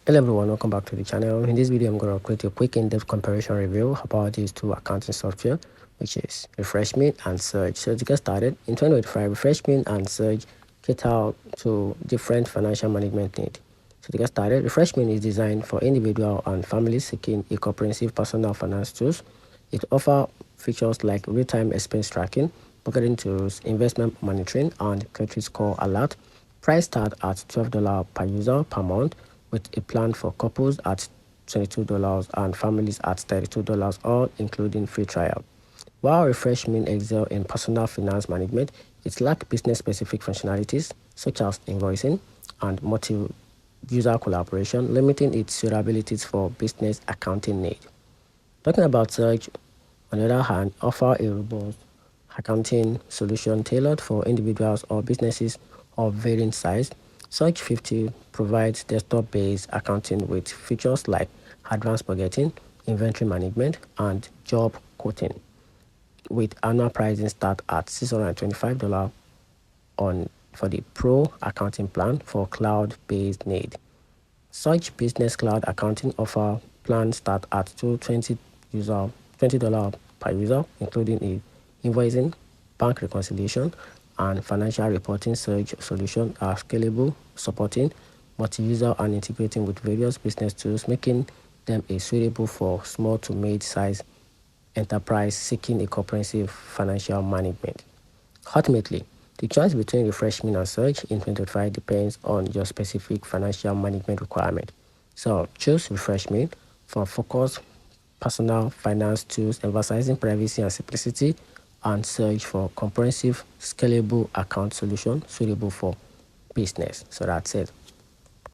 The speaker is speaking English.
Hello everyone, welcome back to the channel. In this video, I'm going to create a quick in-depth comparison review about these two accounting software, which is Refreshme and Surge. So to get started, in 2025, Refreshme and Surge cater to different financial management needs. So to get started, Refreshme is designed for individual and families seeking a comprehensive personal finance tools. It offers features like real-time expense tracking, budgeting tools, investment monitoring, and credit score alert. Price start at $12 per user per month, with a plan for couples at $22 and families at $32, all including free trial. While Refreshme excel in personal finance management, it lacks business-specific functionalities such as invoicing and multi-user collaboration, limiting its suitabilities for business accounting needs. Talking about Surge, on the other hand, offer a robust accounting solution tailored for individuals or businesses of varying size. Surge 50 provides desktop-based accounting with features like advanced budgeting, inventory management, and job quoting, with annual pricing start at $625 for the Pro accounting plan for cloud-based need. Such business cloud accounting offer plans start at $20 per user, including invoicing, bank reconciliation, and financial reporting. Surge solutions are scalable, supporting multi-user and integrating with various business tools, making them suitable for small to mid-sized enterprise seeking a comprehensive financial management. Ultimately, the choice between Refreshme and Surge in 2025 depends on your specific financial management requirement. So choose Refreshme for focused personal finance tools emphasizing privacy and simplicity, and Surge for comprehensive scalable account solution suitable for business. So that's it.